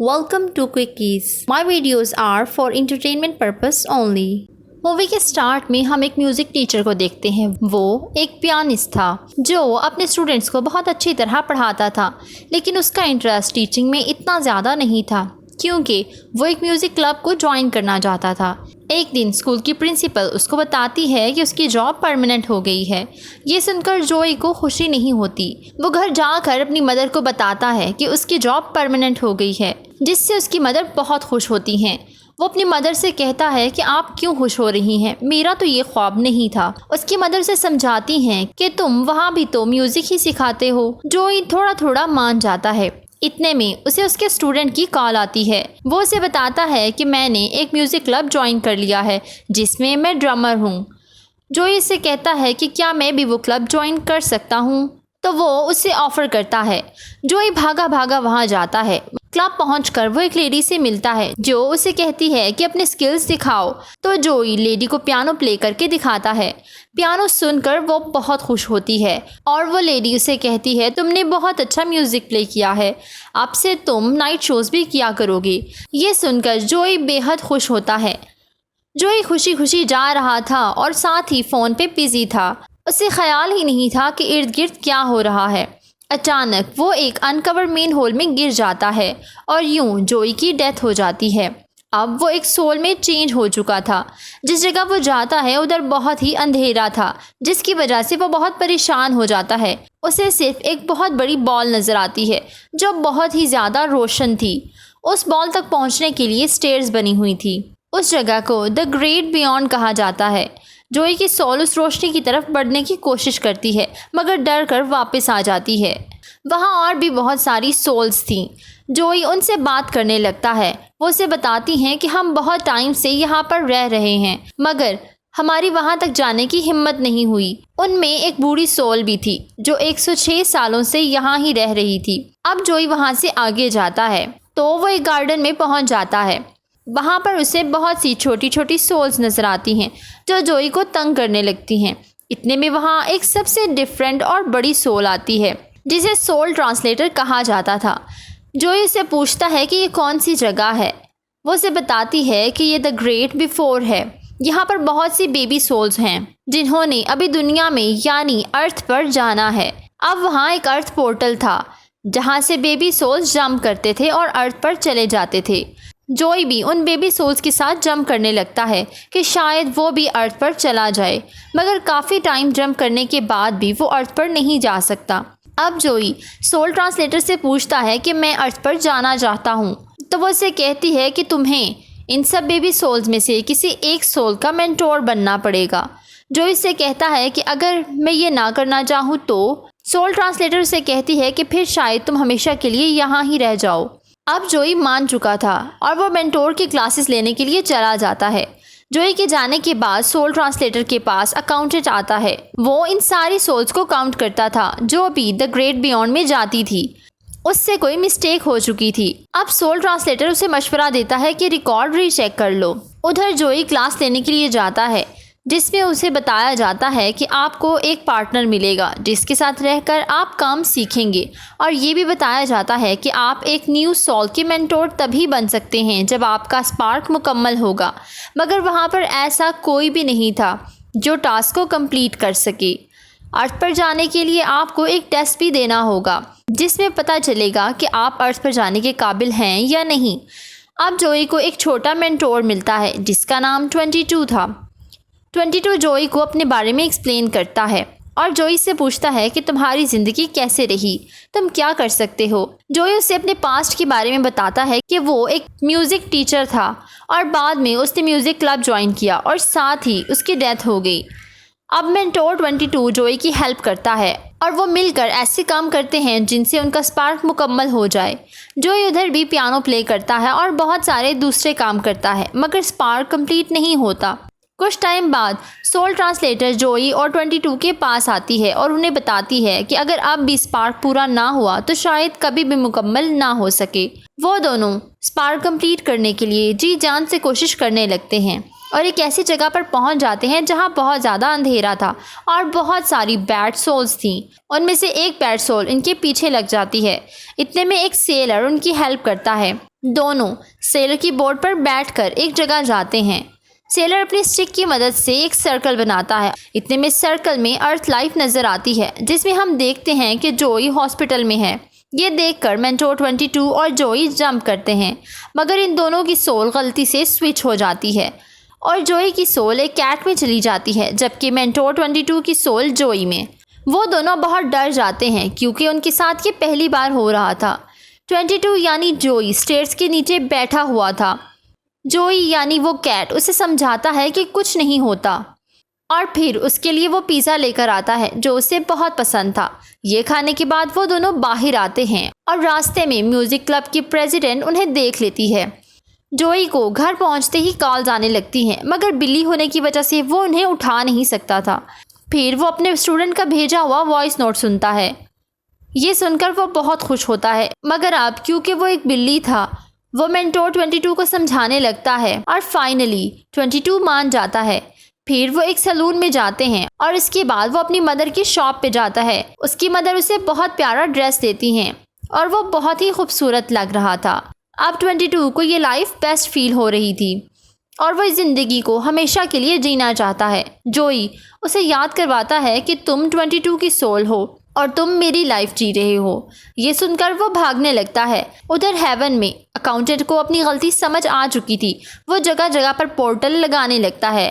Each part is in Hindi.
Welcome to Quickies. My videos are for entertainment purpose only. Movie के स्टार्ट में हम एक म्यूज़िक टीचर को देखते हैं। वो एक पियानिस्ट था जो अपने स्टूडेंट्स को बहुत अच्छी तरह पढ़ाता था, लेकिन उसका इंटरेस्ट टीचिंग में इतना ज़्यादा नहीं था क्योंकि वो एक म्यूज़िक क्लब को ज्वाइन करना चाहता था। एक दिन स्कूल की प्रिंसिपल उसको बताती है कि उसकी जॉब परमानेंट हो गई है। ये सुनकर जोई को खुशी नहीं होती। वो घर जाकर अपनी मदर को बताता है कि उसकी जॉब परमानेंट हो गई है, जिससे उसकी मदर बहुत खुश होती हैं। वो अपनी मदर से कहता है कि आप क्यों खुश हो रही हैं, मेरा तो ये ख्वाब नहीं था। उसकी मदर से समझाती हैं कि तुम वहाँ भी तो म्यूज़िक ही सिखाते हो। जोई थोड़ा थोड़ा मान जाता है। इतने में उसे उसके स्टूडेंट की कॉल आती है। वो उसे बताता है कि मैंने एक म्यूज़िक क्लब ज्वाइन कर लिया है जिसमें मैं ड्रमर हूँ। जोई इससे कहता है कि क्या मैं भी वो क्लब ज्वाइन कर सकता हूँ, तो वो उसे ऑफ़र करता है। जोई भागा भागा वहाँ जाता है। क्लब पहुंचकर वो एक लेडी से मिलता है जो उसे कहती है कि अपने स्किल्स दिखाओ। तो जोई लेडी को पियानो प्ले करके दिखाता है। पियानो सुनकर वो बहुत खुश होती है और वो लेडी उसे कहती है तुमने बहुत अच्छा म्यूज़िक प्ले किया है, अब से तुम नाइट शोज़ भी किया करोगे। ये सुनकर जोई बेहद खुश होता है। जोई खुशी खुशी जा रहा था और साथ ही फ़ोन पे बिजी था। उसे ख्याल ही नहीं था कि इर्द गिर्द क्या हो रहा है। अचानक वो एक अनकवर मेन होल में गिर जाता है और यूं जोई की डेथ हो जाती है। अब वो एक सोल में चेंज हो चुका था। जिस जगह वो जाता है उधर बहुत ही अंधेरा था, जिसकी वजह से वो बहुत परेशान हो जाता है। उसे सिर्फ एक बहुत बड़ी बॉल नज़र आती है जो बहुत ही ज़्यादा रोशन थी। उस बॉल तक पहुंचने के लिए स्टेयर्स बनी हुई थी। उस जगह को द ग्रेट बियॉन्ड कहा जाता है। जोई की सोल उस रोशनी की तरफ बढ़ने की कोशिश करती है मगर डर कर वापस आ जाती है। वहाँ और भी बहुत सारी सोल्स थीं। जोई उनसे बात करने लगता है। वो उसे बताती हैं कि हम बहुत टाइम से यहाँ पर रह रहे हैं मगर हमारी वहाँ तक जाने की हिम्मत नहीं हुई। उनमें एक बूढ़ी सोल भी थी जो 106 सालों से यहाँ ही रह रही थी। अब जोई वहाँ से आगे जाता है तो वो एक गार्डन में पहुँच जाता है। वहाँ पर उसे बहुत सी छोटी छोटी सोल्स नज़र आती हैं जो जोई को तंग करने लगती हैं। इतने में वहाँ एक सबसे डिफरेंट और बड़ी सोल आती है जिसे सोल ट्रांसलेटर कहा जाता था। जोई उससे पूछता है कि ये कौन सी जगह है। वो उसे बताती है कि ये द ग्रेट बिफोर है। यहाँ पर बहुत सी बेबी सोल्स हैं जिन्होंने अभी दुनिया में यानी अर्थ पर जाना है। अब वहाँ एक अर्थ पोर्टल था जहाँ से बेबी सोल्स जंप करते थे और अर्थ पर चले जाते थे। जोई भी उन बेबी सोल्स के साथ जंप करने लगता है कि शायद वो भी अर्थ पर चला जाए, मगर काफ़ी टाइम जंप करने के बाद भी वो अर्थ पर नहीं जा सकता। अब जोई सोल ट्रांसलेटर से पूछता है कि मैं अर्थ पर जाना चाहता हूँ, तो वो उसे कहती है कि तुम्हें इन सब बेबी सोल्स में से किसी एक सोल का मेंटोर बनना पड़ेगा। जोई से कहता है कि अगर मैं ये ना करना चाहूँ तो सोल ट्रांसलेटर से कहती है कि फिर शायद तुम हमेशा के लिए यहाँ ही रह जाओ। अब जोई मान चुका था और वो मेंटोर की क्लासेस लेने के लिए चला जाता है। जोई के जाने के बाद सोल ट्रांसलेटर के पास अकाउंटेंट आता है। वो इन सारी सोल्स को काउंट करता था जो भी द ग्रेट बियॉन्ड में जाती थी। उससे कोई मिस्टेक हो चुकी थी। अब सोल ट्रांसलेटर उसे मशवरा देता है कि रिकॉर्ड रीचेक कर लो। उधर जोई क्लास लेने के लिए जाता है जिसमें उसे बताया जाता है कि आपको एक पार्टनर मिलेगा जिसके साथ रहकर आप काम सीखेंगे, और ये भी बताया जाता है कि आप एक न्यू सोल के मेंटोर तभी बन सकते हैं जब आपका स्पार्क मुकम्मल होगा। मगर वहाँ पर ऐसा कोई भी नहीं था जो टास्क को कंप्लीट कर सके। अर्थ पर जाने के लिए आपको एक टेस्ट भी देना होगा जिसमें पता चलेगा कि आप अर्थ पर जाने के काबिल हैं या नहीं। अब जोई को एक छोटा मेंटोर मिलता है जिसका नाम 22 था। 22 जोई को अपने बारे में एक्सप्लेन करता है और जोई से पूछता है कि तुम्हारी ज़िंदगी कैसे रही, तुम क्या कर सकते हो। जोई उसे अपने पास्ट के बारे में बताता है कि वो एक म्यूज़िक टीचर था और बाद में उसने म्यूज़िक क्लब ज्वाइन किया और साथ ही उसकी डेथ हो गई। अब मेंटोर 22 जोई की हेल्प करता है और वो मिलकर ऐसे काम करते हैं जिनसे उनका स्पार्क मुकम्मल हो जाए। जोई उधर भी पियानो प्ले करता है और बहुत सारे दूसरे काम करता है मगर स्पार्क कंप्लीट नहीं होता। कुछ टाइम बाद सोल ट्रांसलेटर जोई और 22 के पास आती है और उन्हें बताती है कि अगर अब भी स्पार्क पूरा ना हुआ तो शायद कभी भी मुकम्मल ना हो सके। वो दोनों स्पार्क कंप्लीट करने के लिए जी जान से कोशिश करने लगते हैं और एक ऐसी जगह पर पहुंच जाते हैं जहां बहुत ज़्यादा अंधेरा था और बहुत सारी बैड सोल्स थीं। उनमें से एक बैड सोल इनके पीछे लग जाती है। इतने में एक सेलर उनकी हेल्प करता है दोनों सेलर की बोट पर बैठकर एक जगह जाते हैं। सेलर अपनी स्टिक की मदद से एक सर्कल बनाता है। इतने में सर्कल में अर्थ लाइफ नजर आती है, जिसमें हम देखते हैं कि जोई हॉस्पिटल में है। ये देखकर मेंटोर 22 और जोई जंप करते हैं, मगर इन दोनों की सोल गलती से स्विच हो जाती है और जोई की सोल एक कैट में चली जाती है, जबकि मेंटोर 22 की सोल जोई में। वो दोनों बहुत डर जाते हैं क्योंकि उनके साथ ये पहली बार हो रहा था। 22 यानी जोई स्टेयर्स के नीचे बैठा हुआ था। जोई यानी वो कैट उसे समझाता है कि कुछ नहीं होता और फिर उसके लिए वो पिज़्ज़ा लेकर आता है जो उसे बहुत पसंद था। ये खाने के बाद वो दोनों बाहर आते हैं और रास्ते में म्यूज़िक क्लब की प्रेसिडेंट उन्हें देख लेती है। जोई को घर पहुंचते ही कॉल्स आने लगती हैं, मगर बिल्ली होने की वजह से वो उन्हें उठा नहीं सकता था। फिर वो अपने स्टूडेंट का भेजा हुआ वॉइस नोट सुनता है। ये सुनकर वो बहुत खुश होता है, मगर अब क्योंकि वो एक बिल्ली था, वो मेंटोर 22 को समझाने लगता है और फाइनली 22 मान जाता है। फिर वो एक सैलून में जाते हैं और इसके बाद वो अपनी मदर की शॉप पे जाता है। उसकी मदर उसे बहुत प्यारा ड्रेस देती हैं और वो बहुत ही खूबसूरत लग रहा था। अब 22 को ये लाइफ बेस्ट फील हो रही थी और वो इस ज़िंदगी को हमेशा के लिए जीना चाहता है। जोई उसे याद करवाता है कि तुम 22 की सोल हो और तुम मेरी लाइफ जी रहे हो। ये सुनकर वो भागने लगता है। उधर हेवन में अकाउंटेंट को अपनी गलती समझ आ चुकी थी। वो जगह जगह पर पोर्टल लगाने लगता है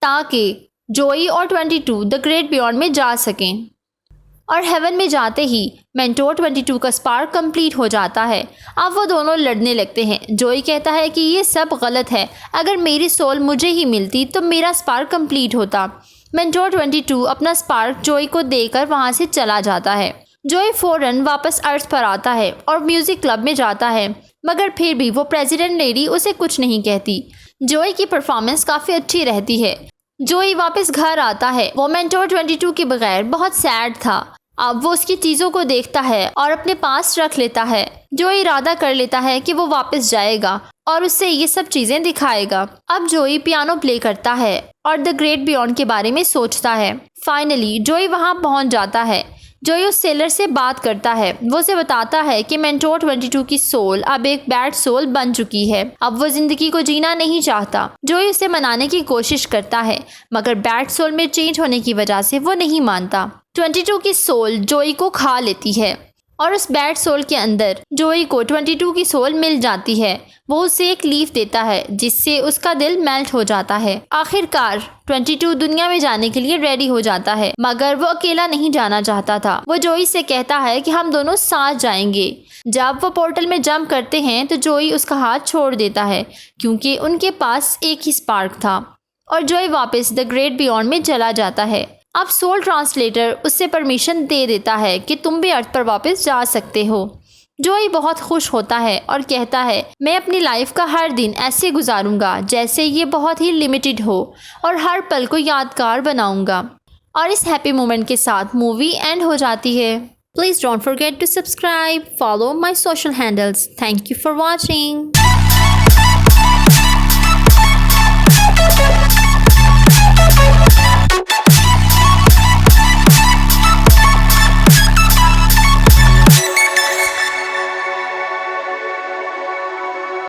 ताकि जोई और 22 द ग्रेट बियॉन्ड में जा सकें। और हेवन में जाते ही मेंटोर 22 का स्पार्क कंप्लीट हो जाता है। अब वो दोनों लड़ने लगते हैं। जोई कहता है कि ये सब गलत है, अगर मेरी सोल मुझे ही मिलती तो मेरा स्पार्क कंप्लीट होता। मेंटोर 22 अपना स्पार्क जोई को देकर वहाँ से चला जाता है। जोई फौरन वापस अर्थ पर आता है और म्यूज़िक क्लब में जाता है, मगर फिर भी वो प्रेसिडेंट लेडी उसे कुछ नहीं कहती। जोई की परफॉर्मेंस काफ़ी अच्छी रहती है। जोई वापस घर आता है। वो मेंटोर 22 के बगैर बहुत सैड था। अब वो उसकी चीज़ों को देखता है और अपने पास रख लेता है। जोई इरादा कर लेता है कि वो वापस जाएगा और उससे ये सब चीज़ें दिखाएगा। अब जोई पियानो प्ले करता है और द ग्रेट बियॉन्ड के बारे में सोचता है। फाइनली जोई वहाँ पहुँच जाता है। जोई उस सेलर से बात करता है। वो उसे बताता है कि मेंटोर 22 की सोल अब एक बैड सोल बन चुकी है। अब वो जिंदगी को जीना नहीं चाहता। जोई उसे मनाने की कोशिश करता है, मगर बैड सोल में चेंज होने की वजह से वो नहीं मानता। 22 की सोल जोई को खा लेती है और उस बैड सोल के अंदर जोई को 22 की सोल मिल जाती है। वो उसे एक लीफ देता है जिससे उसका दिल मेल्ट हो जाता है। आखिरकार 22 दुनिया में जाने के लिए रेडी हो जाता है, मगर वो अकेला नहीं जाना चाहता था। वो जोई से कहता है कि हम दोनों साथ जाएंगे। जब वो पोर्टल में जंप करते हैं तो जोई उसका हाथ छोड़ देता है क्योंकि उनके पास एक ही स्पार्क था और जोई वापस द ग्रेट बियॉन्ड में चला जाता है। अब सोल ट्रांसलेटर उससे परमिशन दे देता है कि तुम भी अर्थ पर वापस जा सकते हो। जोई बहुत खुश होता है और कहता है, मैं अपनी लाइफ का हर दिन ऐसे गुजारूंगा जैसे ये बहुत ही लिमिटेड हो और हर पल को यादगार बनाऊंगा। और इस हैप्पी मोमेंट के साथ मूवी एंड हो जाती है। Please don't forget to subscribe, follow my social handles. Thank you for watching.